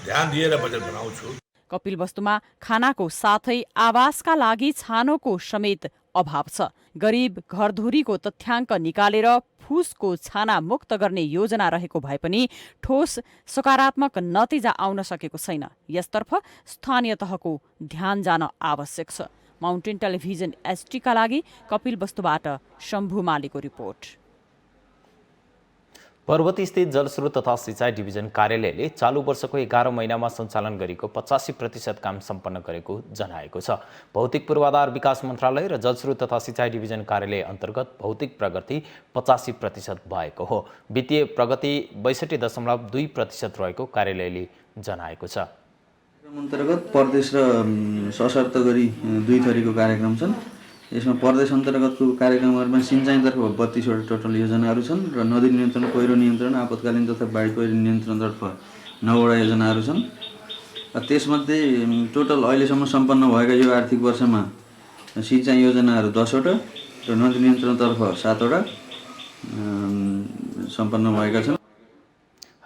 ध्यान दिएर बजेट बनाउँछु। कपिलवस्तुमा खानाको साथै आवासका लागि छानोको समेत अभाव छ। गरिब घरधुरीको तथ्याङ्क निकालेर फुसको छाना मुक्त गर्ने योजना रहेको भए पनि ठोस सकारात्मक नतिजा आउन सकेको छैन। यसतर्फ स्थानीय तहको ध्यान जान आवश्यक छ। माउन्टेन टेलिभिजन HD का लागि कपिलवस्तुबाट शम्भु मालीको रिपोर्ट। पर्वती स्थित जलस्रोत तथा सिंचाई डिभिजन कार्यालयले चालू वर्षको 11 महिनामा सञ्चालन गरेको 85% काम सम्पन्न गरेको जनाएको छ। भौतिक पूर्वाधार विकास मन्त्रालय र जलस्रोत तथा सिंचाई डिभिजन कार्यालय अन्तर्गत भौतिक प्रगति 85% भएको हो। वित्तीय प्रगति 62.2% रहेको कार्यालयले जनाएको छ। अन्तर्गत प्रदेश र सशर्त गरी दुई थरीको कार्यक्रम छन्। यसमा प्रदेश अन्तर्गतको कार्यक्रमहरूमा सिँचाइतर्फ 32वटा टोटल योजनाहरू छन् र नदी नियन्त्रण, पहिरो नियन्त्रण, आपतकालीन तथा बाढी पहिरो नियन्त्रणतर्फ 9वटा योजनाहरू छन्। त्यसमध्ये टोटल अहिलेसम्म सम्पन्न भएका यो आर्थिक वर्षमा सिँचाइ योजनाहरू 10वटा र नदी नियन्त्रणतर्फ 7वटा सम्पन्न भएका छन्।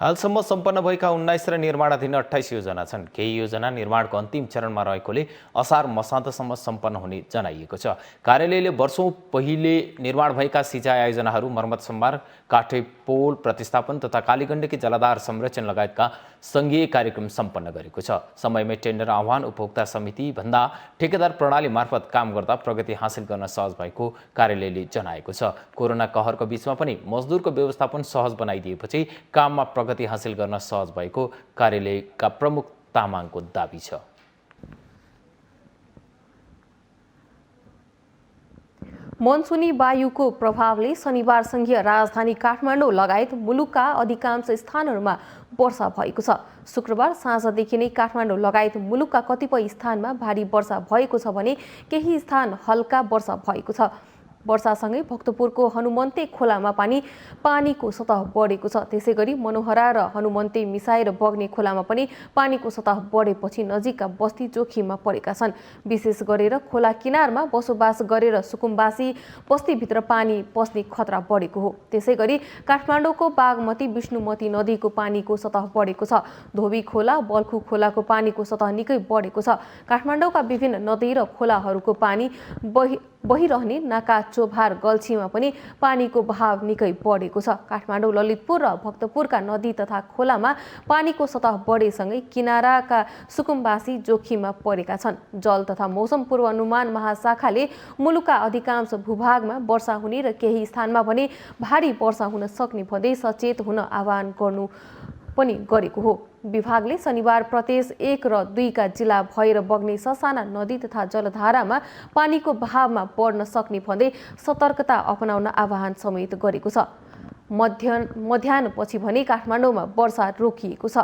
हालसम्म सम्पन्न भएका 19 र निर्माणाधीन 28 योजना छन्। केही योजना निर्माणको अन्तिम चरणमा रहेकोले असार मसान्तसम्म सम्पन्न हुने जनाइएको छ। कार्यालयले वर्षौं पहिले निर्माण भएका सिँचाइ आयोजनाहरू मर्मत सम्भार, काठे पोल प्रतिस्थापन तथा कालीगण्डकी जलाधार संरक्षण लगायतका सङ्घीय कार्यक्रम सम्पन्न गरेको छ। समयमै टेन्डर आह्वान, उपभोक्ता समिति भन्दा ठेकेदार प्रणाली मार्फत काम गर्दा प्रगति हासिल गर्न सहज भएको कार्यालयले जनाएको छ। कोरोना कहरको बीचमा पनि मजदुरको व्यवस्थापन सहज बनाइदिएपछि काममा प्रगति हासिल गर्न सहज भएको कार्यालयका प्रमुख तामाङको दाबी छ। मनसुनी वायुको प्रभावले शनिबार संघीय राजधानी काठमाडौँ लगायत मुलुकका अधिकांश स्थानहरूमा वर्षा भएको छ। शुक्रबार साँझदेखि नै काठमाडौँ लगायत मुलुकका कतिपय स्थानमा भारी वर्षा भएको छ भने केही स्थान हल्का वर्षा भएको छ। वर्षासँगै भक्तपुरको हनुमन्ते खोलामा पानीको सतह बढेको छ। त्यसैगरी मनोहरा र हनुमन्ते मिसाएर बग्ने खोलामा पनि पानीको सतह बढेपछि नजिकका बस्ती जोखिममा परेका छन्। विशेष गरेर खोला किनारमा बसोबास गरेर सुकुम्बासी बस्तीभित्र पानी पस्ने खतरा बढेको हो। त्यसैगरी काठमाडौँको बागमती विष्णुमती नदीको पानीको सतह बढेको छ। धोबी खोला, बल्खु खोलाको पानीको सतह निकै बढेको छ। काठमाडौँका विभिन्न नदी र खोलाहरूको पानी बहिरहने नाका चोभार गल्छीमा पनि पानीको बहाव निकै बढेको छ। काठमाडौँ, ललितपुर र भक्तपुरका नदी तथा खोलामा पानीको सतह बढेसँगै किनाराका सुकुम्बासी जोखिममा परेका छन्। जल तथा मौसम पूर्वानुमान महाशाखाले मुलुकका अधिकांश भूभागमा वर्षा हुने र केही स्थानमा भने भारी वर्षा हुन सक्ने भन्दै सचेत हुन आह्वान गर्नु पनि गरेको हो। विभागले शनिबार प्रदेश 1 र 2 का जिल्ला भएर बग्ने ससाना नदी तथा जलधारामा पानीको बहावमा बढ्न सक्ने भन्दै सतर्कता अपनाउन आह्वान समेत गरेको छ। मध्याह्नपछि भने काठमाडौँमा वर्षा रोकिएको छ।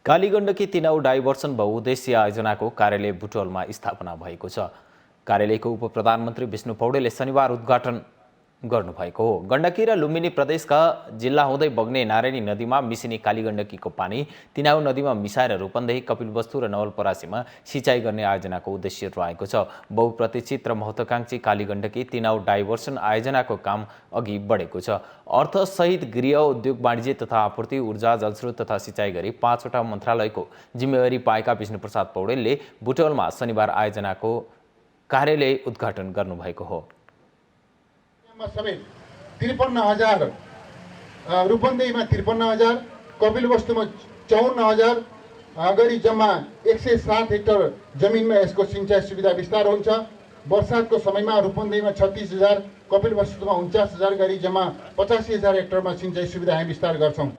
कालीगण्डकी तिनाउ डाइभर्सन बहुउद्देश्य आयोजनाको कार्यालय बुटवलमा स्थापना भएको छ। कार्यालयको उपप्रधानमन्त्री विष्णु पौडेलले शनिबार उद्घाटन गर्नुभएको हो। गण्डकी र लुम्बिनी प्रदेशका जिल्ला हुँदै बग्ने नारायणी नदीमा मिसिने कालीगण्डकीको पानी तिनाउ नदीमा मिसाएर रूपन्देही, कपिलवस्तु र नवलपरासीमा सिँचाइ गर्ने आयोजनाको उद्देश्य रहेको छ। बहुप्रतीक्षित र महत्त्वाकांक्षी कालीगण्डकी तिनाउ डाइभर्सन आयोजनाको काम अघि बढेको छ। अर्थसहित गृह, उद्योग, वाणिज्य तथा आपूर्ति, ऊर्जा, जलस्रोत तथा सिँचाइ गरी 5वटा मन्त्रालयको जिम्मेवारी पाएका विष्णुप्रसाद पौडेलले बुटवलमा शनिबार आयोजनाको कार्यालय उद्घाटन गर्नुभएको हो। समेत 53,000, रूपन्देहीमा 53,000, कपिलवस्तुमा 54,000 गरी जम्मा 107 हेक्टर जमिनमा यसको सिँचाइ सुविधा विस्तार हुन्छ। वर्षातको समयमा रूपन्देहीमा 36,000, कपिलवस्तुमा 49,000 गरी जम्मा 85,000 हेक्टरमा सिँचाइ सुविधा हामी विस्तार गर्छौँ।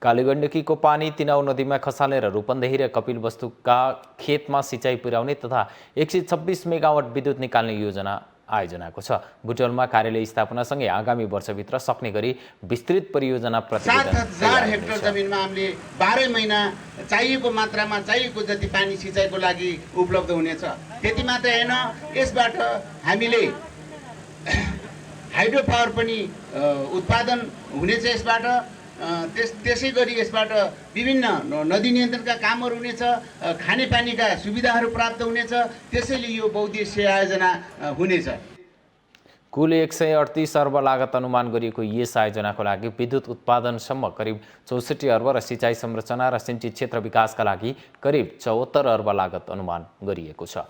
कालीगण्डकीको पानी तिनाउ नदीमा खसालेर रूपन्देही र कपिलवस्तुका खेतमा सिँचाइ पुर्याउने तथा 126 मेगावाट विद्युत निकाल्ने आयोजनाको छ। बुटवलमा कार्यालय स्थापनासँगै आगामी वर्षभित्र सक्ने गरी विस्तृत परियोजना प्रतिवेदन 7,000 हेक्टर जमिनमा हामीले 12 महिना चाहिएको मात्रामा चाहिएको जति पानी सिँचाइको लागि उपलब्ध हुनेछ। त्यति मात्र होइन, यसबाट हामीले हाइड्रो पावर पनि उत्पादन हुनेछ। यसबाट त्यसै गरी यसबाट विभिन्न नदी नियन्त्रणका कामहरू हुनेछ, खानेपानीका सुविधाहरू प्राप्त हुनेछ। त्यसैले यो बहुउद्देश्य आयोजना हुनेछ। कुल 138 अर्ब लागत अनुमान गरिएको यस आयोजनाको लागि विद्युत उत्पादनसम्म करिब 64 अर्ब र सिँचाइ संरचना र सिन्चित क्षेत्र विकासका लागि करिब 74 अर्ब लागत अनुमान गरिएको छ।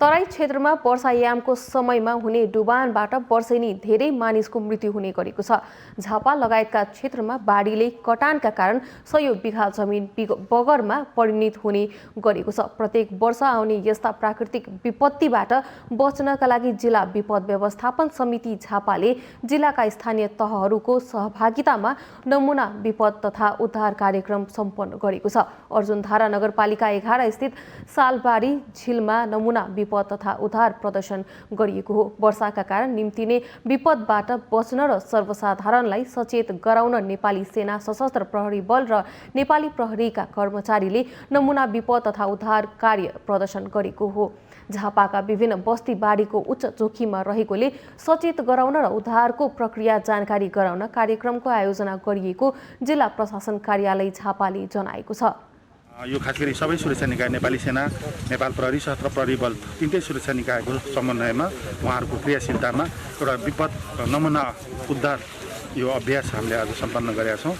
तराई क्षेत्रमा वर्षायामको समयमा हुने डुबानबाट वर्षेनी धेरै मानिसको मृत्यु हुने गरेको छ। झापा लगायतका क्षेत्रमा बाढीले कटानका कारण सयौं बिघा जमिन बगरमा परिणत हुने गरेको छ। प्रत्येक वर्ष आउने यस्ता प्राकृतिक विपत्तिबाट बच्नका लागि जिल्ला विपद व्यवस्थापन समिति झापाले जिल्लाका स्थानीय तहहरूको सहभागितामा नमुना विपद तथा उद्धार कार्यक्रम सम्पन्न गरेको छ। अर्जुनधारा नगरपालिका 11 स्थित सालबारी झिलमा नमुना विपद तथा उद्धार प्रदर्शन गरिएको हो। वर्षाका कारण निम्तिने विपदबाट बच्न र सर्वसाधारणलाई सचेत गराउन नेपाली सेना, सशस्त्र प्रहरी बल र नेपाली प्रहरीका कर्मचारीले नमुना विपद तथा उद्धार कार्य प्रदर्शन गरेको हो। झापाका विभिन्न बस्ती बाढीको उच्च जोखिममा रहेकोले सचेत गराउन र उद्धारको प्रक्रिया जानकारी गराउन कार्यक्रमको आयोजना गरिएको जिल्ला प्रशासन कार्यालय झापाले जनाएको छ। यो खास गरी सबै सुरक्षा निकाय, नेपाली सेना, नेपाल प्रहरी, सशस्त्र प्रहरी बल तीनटै सुरक्षा निकायको समन्वयमा उहाँहरूको क्रियाशीलतामा एउटा विपद नमुना उद्धार यो अभ्यास हामीले आज सम्पन्न गरेका छौँ।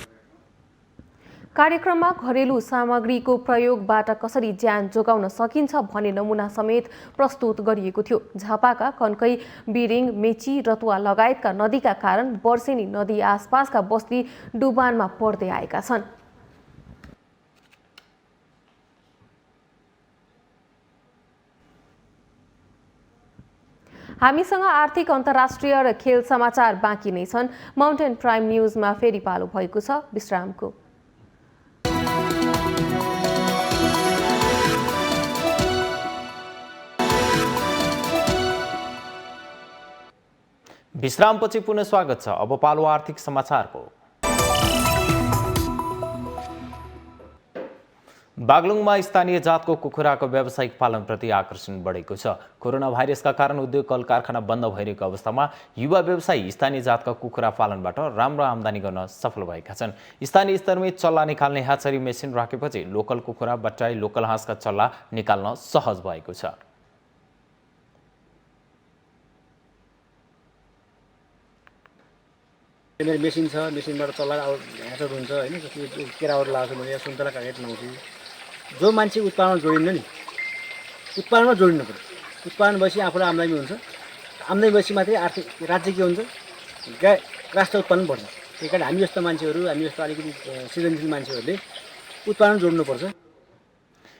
कार्यक्रममा घरेलु सामग्रीको प्रयोगबाट कसरी ज्यान जोगाउन सकिन्छ भन्ने नमुना समेत प्रस्तुत गरिएको थियो। झापाका कन्कै, बिरिङ, मेची, रतुवा लगायतका नदीका कारण वर्षेनी नदी आसपासका बस्ती डुबानमा पर्दै आएका छन्। हामीसँग आर्थिक, अन्तर्राष्ट्रिय र खेल समाचार बाँकी नै छन्। माउन्टेन प्राइम न्युजमा फेरि पालो भएको छ विश्रामको। विश्रामपछि पुनः स्वागत छ। अब पालो आर्थिक समाचारको। बागलुङमा स्थानीय जातको कुखुराको व्यावसायिक पालनप्रति आकर्षण बढेको छ। कोरोना भाइरसका कारण उद्योग कल कारखाना बन्द भइरहेको अवस्थामा युवा व्यवसायी स्थानीय जातका कुखुरा पालनबाट राम्रो आम्दानी गर्न सफल भएका छन्। स्थानीय स्तरमै चल्ला निकाल्ने ह्याचरी मेसिन राखेपछि लोकल कुखुरा, बट्टाई, लोकल हाँसका चल्ला निकाल्न सहज भएको छ। मेरो मेसिन छ, मेसिनबाट चल्ला ह्याचर हुन्छ होइन। जस्तै केराहरू लगाएको छ भने सुन्तला कागज लाउँछु। जो मान्छे उत्पादनमा जोडिन्छ नि, उत्पादनमा जोडिनु पर्छ। उत्पादन भएपछि आफूलाई आम्दानी हुन्छ। आम्दानी भएपछि मात्रै आर्थिक राज्य के हुन्छ, राष्ट्र उत्पादन बढ्छ। त्यही कारण हामी जस्तो मान्छेहरू, हामी जस्तो अलिकति सृजनशील मान्छेहरूले उत्पादन जोड्नुपर्छ।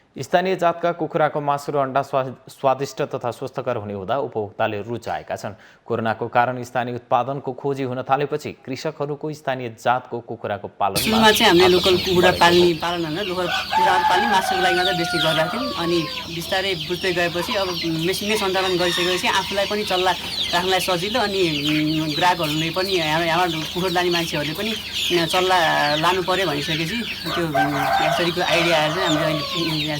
स्थानीय जातका कुखुराको मासु र अण्डा स्वादिष्ट तथा स्वस्थकर हुने हुँदा उपभोक्ताले रुचाएका छन्। कोरोनाको कारण स्थानीय उत्पादनको खोजी हुन थालेपछि कृषकहरूको स्थानीय जातको कुखुराको पालनमा चाहिँ हामीले लोकल कुखुरा पालन भनेर लोकल कुखुराहरू पाल्ने मासुको लागि मात्रै बेसी गरेका थियौँ। अनि बिस्तारै बुझ्दै गएपछि अब मेसिनले सञ्चालन गरिसकेपछि आफूलाई पनि चल्ला राख्नलाई सजिलो, अनि ग्राहकहरूले पनि हाम्रो कुखुरा लाने मान्छेहरूले पनि चल्ला लानु पर्यो भनिसकेपछि त्यो यसरीको आइडिया आएर चाहिँ हामीले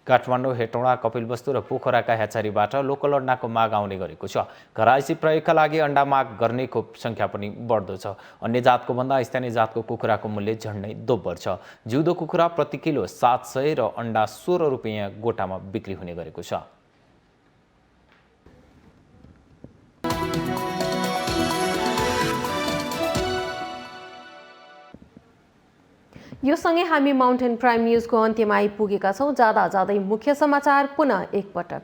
काठमाडौँ, हेटौँडा, कपिलवस्तु र पोखराका ह्याचरीबाट लोकल अण्डाको माग आउने गरेको छ। घरायसी प्रयोगका लागि अण्डा माग गर्नेको संख्या पनि बढ्दो छ। अन्य जातको भन्दा स्थानीय जातको कुखुराको मूल्य झन्डै दोब्बर छ। जिउँदो कुखुरा प्रति किलो 700 र अण्डा 16 रुपियाँ गोटामा बिक्री हुने गरेको छ। यो सँगै हामी माउन्टेन प्राइम न्युजको अन्त्यमा आइपुगेका छौँ। जाँदा जाँदै मुख्य समाचार पुनः एकपटक।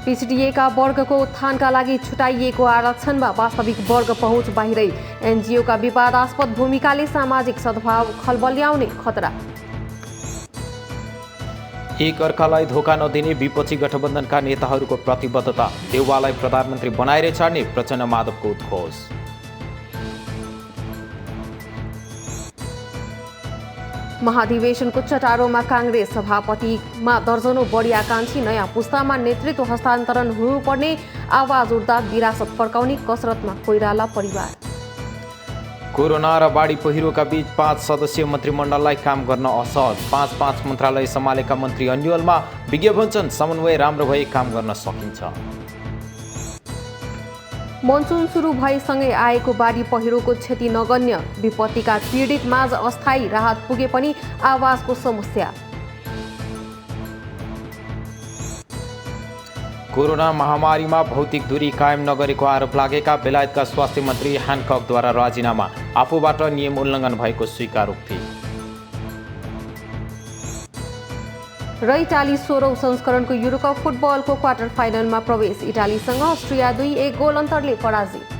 पिछडिएका वर्गको उत्थानका लागि छुटाइएको आरक्षणमा वास्तविक वर्ग पहुँच बाहिरै। एनजिओका विवादास्पद भूमिकाले सामाजिक सद्भाव खलबल्याउने खतरा। एक अर्कालाई धोका नदिने विपक्षी गठबन्धनका नेताहरूको प्रतिबद्धता। देउवालाई प्रधानमन्त्री बनाएर छाड्ने प्रचण्ड माधवको उद्घोष। महाधिवेशनको चटारोमा काङ्ग्रेस सभापतिमा दर्जनौं बढी आकांक्षी। नयाँ पुस्तामा नेतृत्व हस्तान्तरण हुनुपर्ने आवाज उठ्दा विरासत फर्काउने कसरतमा कोइराला परिवार। कोरोना र बाढी पहिरोका बीच 5 सदस्यीय मन्त्रीमण्डललाई काम गर्न असहज। 5 मन्त्रालय सम्हालेका मन्त्री अन्यलमा विज्ञ भन्छन् समन्वय राम्रो भए काम गर्न सकिन्छ। मनसुन सुरु भएसँगै आएको बाढी पहिरोको क्षति नगण्य। विपत्तिका पीडित माझ अस्थायी राहत पुगे पनि आवासको समस्या। कोरोना महामारीमा भौतिक दूरी कायम नगरेको आरोप लागेका बेलायतका स्वास्थ्य मन्त्री ह्यान्ककद्वारा राजीनामा। आफूबाट नियम उल्लङ्घन भएको स्वीकारोक्ति। र इटाली 16औं संस्करणको युरोकप फुटबलको क्वार्टर फाइनलमा प्रवेश। इटालीसँग अस्ट्रिया 2-1 गोल अन्तरले पराजित।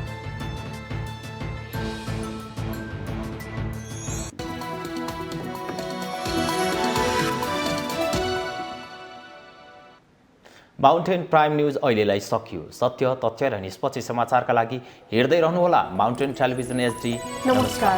माउन्टेन प्राइम न्यूज अहिलेलाई सकियो। सत्य, तथ्य र निष्पक्ष समाचारका लागि हेर्दै रहनुहोला माउन्टेन टेलिभिजन HD। नमस्कार।